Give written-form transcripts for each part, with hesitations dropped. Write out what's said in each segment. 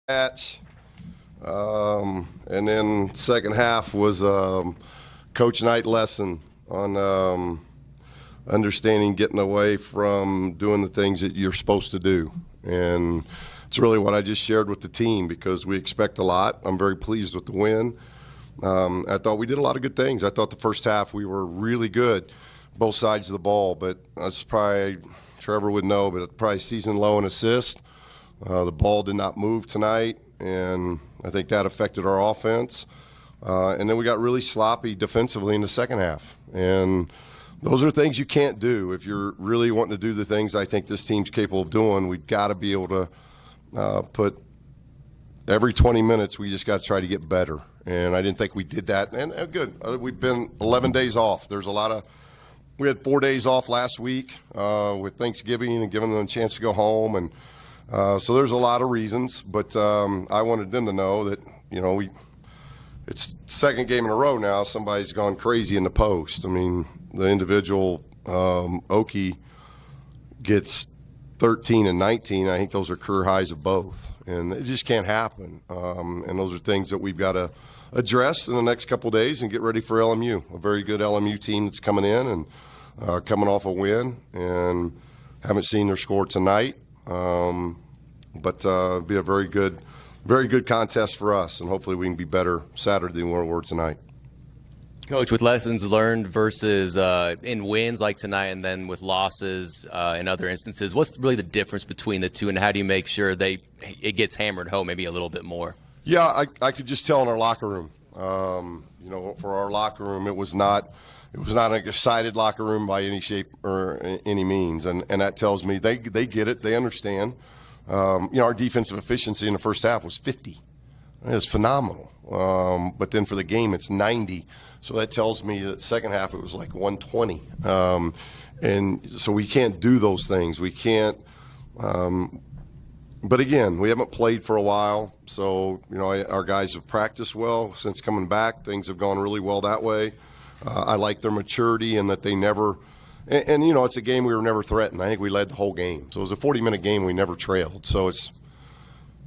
match. And then second half was Coach Knight lesson on understanding getting away from doing the things that you're supposed to do. And it's really what I just shared with the team because we expect a lot. I'm very pleased with the win. I thought we did a lot of good things. I thought the first half we were really good, both sides of the ball. But that's probably, Trevor would know, but probably season low in assists. The ball did not move tonight, and I think that affected our offense. And then we got really sloppy defensively in the second half. And those are things you can't do. If you're really wanting to do the things I think this team's capable of doing, we've got to be able to put every 20 minutes, we just got to try to get better. And I didn't think we did that. And good. We've been 11 days off. There's a lot of – we had 4 days off last week with Thanksgiving and giving them a chance to go home. And so there's a lot of reasons. But I wanted them to know that, you know, it's the second game in a row now. Somebody's gone crazy in the post. I mean, the individual, Oki, gets 13 and 19. I think those are career highs of both. And it just can't happen. And those are things that we've got to address in the next couple of days and get ready for LMU, a very good LMU team that's coming in and coming off a win. And haven't seen their score tonight. But it'll be a very good contest for us. And hopefully we can be better Saturday than we were tonight. Coach, with lessons learned versus in wins like tonight and then with losses in other instances, what's really the difference between the two, and how do you make sure it gets hammered home maybe a little bit more? Yeah, I could just tell in our locker room. You know, for our locker room, it was not an excited locker room by any shape or any means, and that tells me they get it, they understand. You know, our defensive efficiency in the first half was 50. It was phenomenal. But then for the game, it's 90. So that tells me that second half it was like 120. And so we can't do those things. We can't. But again, we haven't played for a while. So, you know, our guys have practiced well since coming back. Things have gone really well that way. I like their maturity and that they never – and, you know, it's a game we were never threatened. I think we led the whole game. So it was a 40-minute game we never trailed. So it's –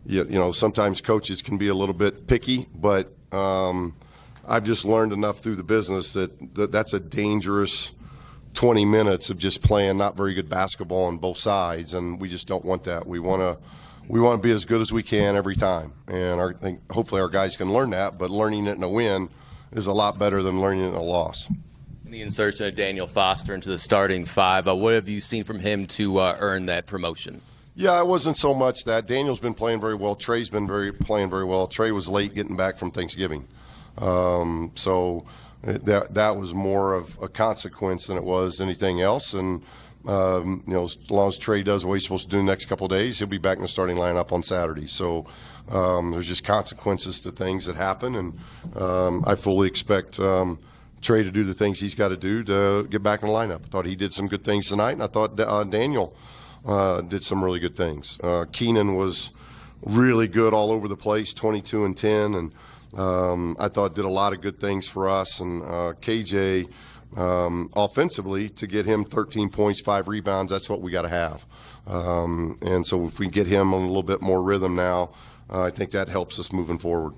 you know, sometimes coaches can be a little bit picky, but I've just learned enough through the business that's a dangerous 20 minutes of just playing not very good basketball on both sides, and we just don't want that. We want to be as good as we can every time, and I think hopefully our guys can learn that, but learning it in a win is a lot better than learning it in a loss. The insertion of Daniel Foster into the starting five, what have you seen from him to earn that promotion? Yeah, it wasn't so much that. Daniel's been playing very well. Trey's been playing very well. Trey was late getting back from Thanksgiving. So that was more of a consequence than it was anything else. And, you know, as long as Trey does what he's supposed to do the next couple of days, he'll be back in the starting lineup on Saturday. So there's just consequences to things that happen. And I fully expect Trey to do the things he's got to do to get back in the lineup. I thought he did some good things tonight, and I thought Daniel did some really good things. Keenan was really good all over the place, 22 and 10, and I thought did a lot of good things for us. And KJ, offensively, to get him 13 points, 5 rebounds, that's what we got to have. And so if we get him on a little bit more rhythm now, I think that helps us moving forward.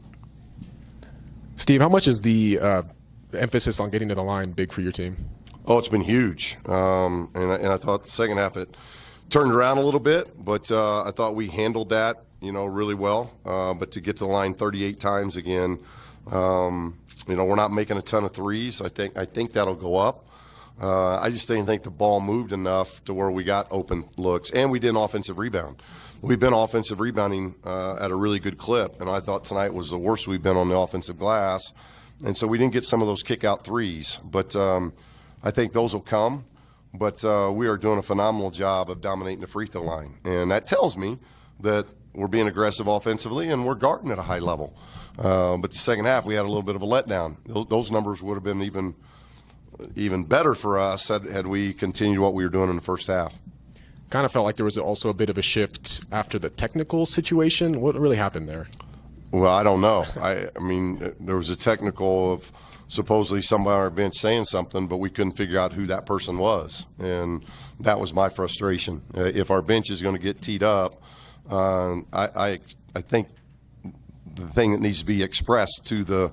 Steve, how much is the emphasis on getting to the line big for your team? Oh, it's been huge. And I thought the second half it turned around a little bit, but I thought we handled that, you know, really well. But to get to the line 38 times again, you know, we're not making a ton of threes. I think that'll go up. I just didn't think the ball moved enough to where we got open looks, and we did an offensive rebound. We've been offensive rebounding at a really good clip, and I thought tonight was the worst we've been on the offensive glass. And so we didn't get some of those kick-out threes. But I think those will come. But we are doing a phenomenal job of dominating the free throw line. And that tells me that we're being aggressive offensively and we're guarding at a high level. But the second half, we had a little bit of a letdown. Those numbers would have been even better for us had we continued what we were doing in the first half. Kind of felt like there was also a bit of a shift after the technical situation. What really happened there? Well, I don't know. I mean, there was a technical of supposedly somebody on our bench saying something, but we couldn't figure out who that person was. And that was my frustration. If our bench is going to get teed up, I think the thing that needs to be expressed to the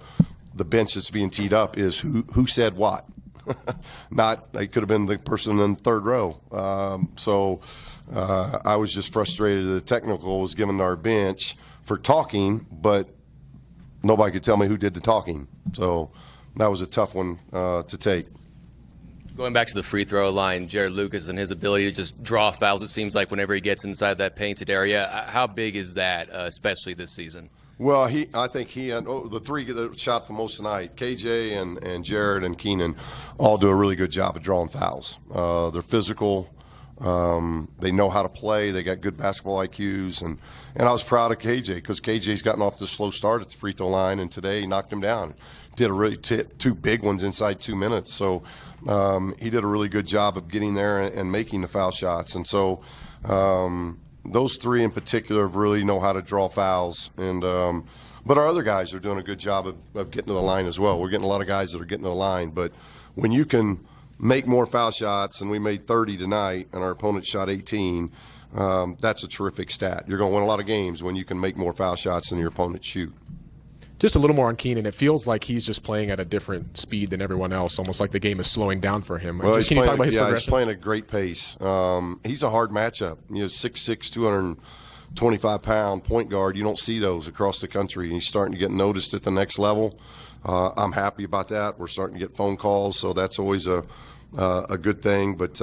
bench that's being teed up is who said what. Not, it could have been the person in the third row. I was just frustrated that the technical was given to our bench for talking, but nobody could tell me who did the talking. So that was a tough one to take. Going back to the free throw line, Jared Lucas and his ability to just draw fouls, it seems like whenever he gets inside that painted area. How big is that, especially this season? Well, I think he and the three that shot the most tonight, KJ and Jared and Keenan, all do a really good job of drawing fouls. They're physical. They know how to play. They got good basketball IQs. And I was proud of KJ because KJ's gotten off to a slow start at the free throw line, and today he knocked him down. Did two big ones inside 2 minutes. So he did a really good job of getting there and making the foul shots. And so those three in particular really know how to draw fouls. And but our other guys are doing a good job of getting to the line as well. We're getting a lot of guys that are getting to the line. But when you can make more foul shots, and we made 30 tonight, and our opponent shot 18, that's a terrific stat. You're going to win a lot of games when you can make more foul shots than your opponent shoot. Just a little more on Keenan. It feels like he's just playing at a different speed than everyone else, almost like the game is slowing down for him. Well, can you talk about his progression? He's playing at a great pace. He's a hard matchup. 6'6", 225-pound point guard. You don't see those across the country. And he's starting to get noticed at the next level. I'm happy about that. We're starting to get phone calls, so that's always a good thing. But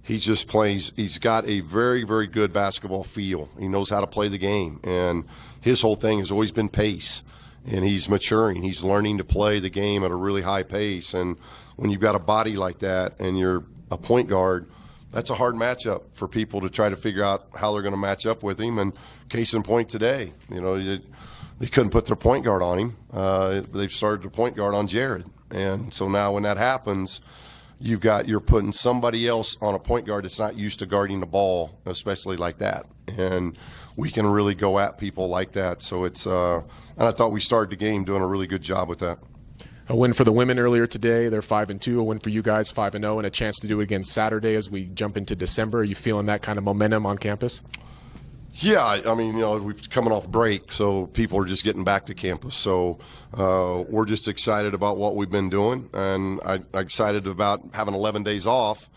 he just plays. He's got a very, very good basketball feel. He knows how to play the game, and his whole thing has always been pace. And he's maturing. He's learning to play the game at a really high pace. And when you've got a body like that and you're a point guard, that's a hard matchup for people to try to figure out how they're going to match up with him. And case in point today, they couldn't put their point guard on him. They've started the point guard on Jared. And so now when that happens, you're putting somebody else on a point guard that's not used to guarding the ball, especially like that. And we can really go at people like that. So it's and I thought we started the game doing a really good job with that. A win for the women earlier today. They're 5-2. A win for you guys, 5-0, and a chance to do it again Saturday as we jump into December. Are you feeling that kind of momentum on campus? Yeah, I mean, we've coming off break, so people are just getting back to campus. So we're just excited about what we've been doing, and I'm excited about having 11 days off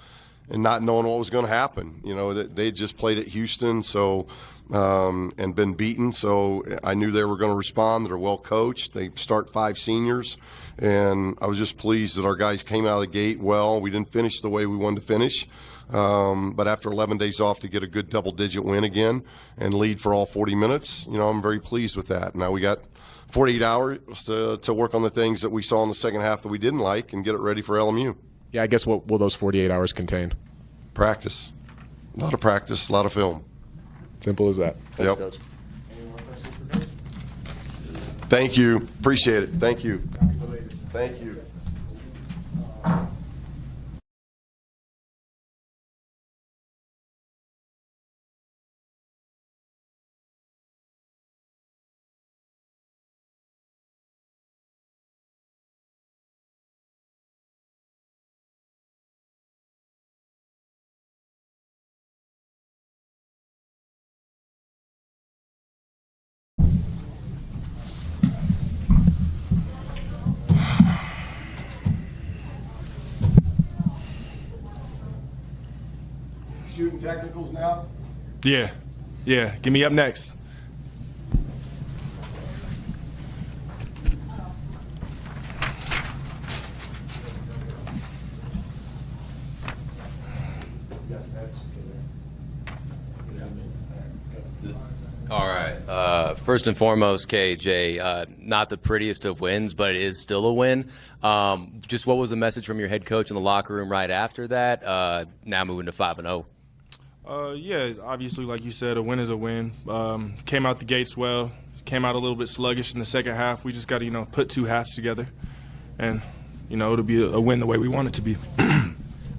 and not knowing what was going to happen. They just played at Houston, so and been beaten. So I knew they were going to respond. They're well coached. They start 5 seniors, and I was just pleased that our guys came out of the gate well. We didn't finish the way we wanted to finish. But after 11 days off to get a good double-digit win again and lead for all 40 minutes, I'm very pleased with that. Now we got 48 hours to work on the things that we saw in the second half that we didn't like and get it ready for LMU. Yeah, I guess what will those 48 hours contain? Practice. A lot of practice, a lot of film. Simple as that. Thanks, Yep. Coach. Thank you. Appreciate it. Thank you. Thank you. Shooting technicals now? Yeah. Get me up next. All right. First and foremost, KJ, not the prettiest of wins, but it is still a win. Just what was the message from your head coach in the locker room right after that? Now moving to 5-0. Yeah, obviously, like you said, a win is a win. Came out the gates well. Came out a little bit sluggish in the second half. We just got to, put 2 halves together, and it'll be a win the way we want it to be.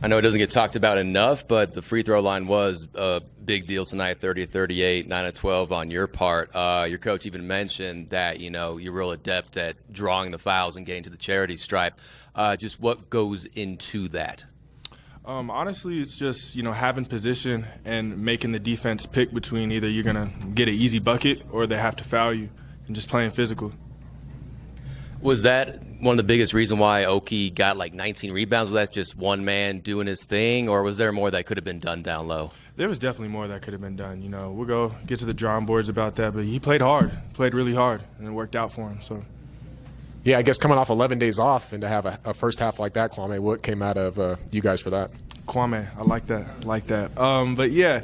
I know it doesn't get talked about enough, but the free throw line was a big deal tonight, 30-38, 9-12 on your part. Your coach even mentioned that, you're real adept at drawing the fouls and getting to the charity stripe. Just what goes into that? Honestly, it's just, having position and making the defense pick between either you're going to get an easy bucket or they have to foul you. and just playing physical. Was that one of the biggest reasons why Oki got like 19 rebounds? Was that just one man doing his thing, or was there more that could have been done down low? There was definitely more that could have been done. You know, we'll go get to the drawing boards about that, but he played hard, played really hard, and it worked out for him. So. Yeah, I guess coming off 11 days off and to have a first half like that, Kwame, what came out of you guys for that? Kwame, I like that. But yeah,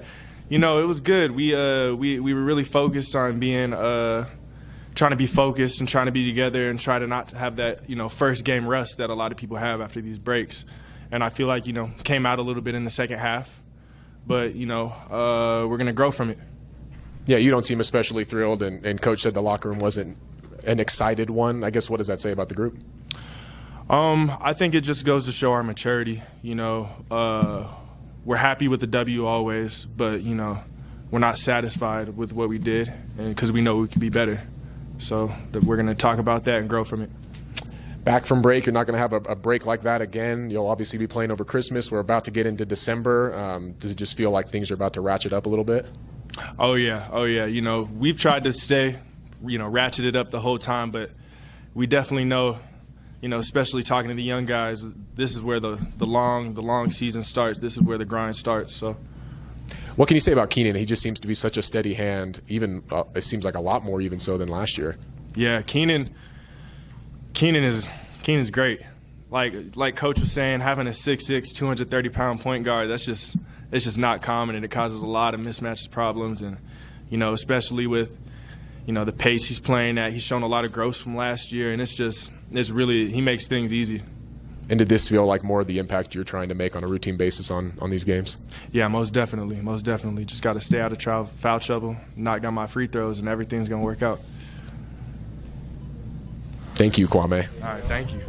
you know, it was good. We were really focused on being trying to be focused and trying to be together and try to not have that, you know, first game rust that a lot of people have after these breaks. And I feel like, you know, came out a little bit in the second half, but you know, we're gonna grow from it. Yeah, you don't seem especially thrilled, and Coach said the locker room wasn't an excited one. I guess what does that say about the group? I think it just goes to show our maturity. You know, we're happy with the W always, but you know, we're not satisfied with what we did, and because we know we could be better. So we're going to talk about that and grow from it. Back from break, you're not going to have a break like that again. You'll obviously be playing over Christmas. We're about to get into December. Does it just feel like things are about to ratchet up a little bit? Oh yeah. You know, we've tried to stay, you know, ratchet it up the whole time, but we definitely know, you know, especially talking to the young guys, this is where the long season starts. This is where the grind starts. So. What can you say about Keenan? He just seems to be such a steady hand, even it seems like a lot more even so than last year. Yeah, Keenan is great. Like Coach was saying, having a 6'6", 230-pound point guard, it's just not common, and it causes a lot of mismatches problems. And, you know, especially with, you know, the pace he's playing at, he's shown a lot of growth from last year, and he makes things easy. And did this feel like more of the impact you're trying to make on a routine basis on these games? Yeah, most definitely. Just got to stay out of foul trouble, knock down my free throws, and everything's going to work out. Thank you, Kwame. All right, thank you.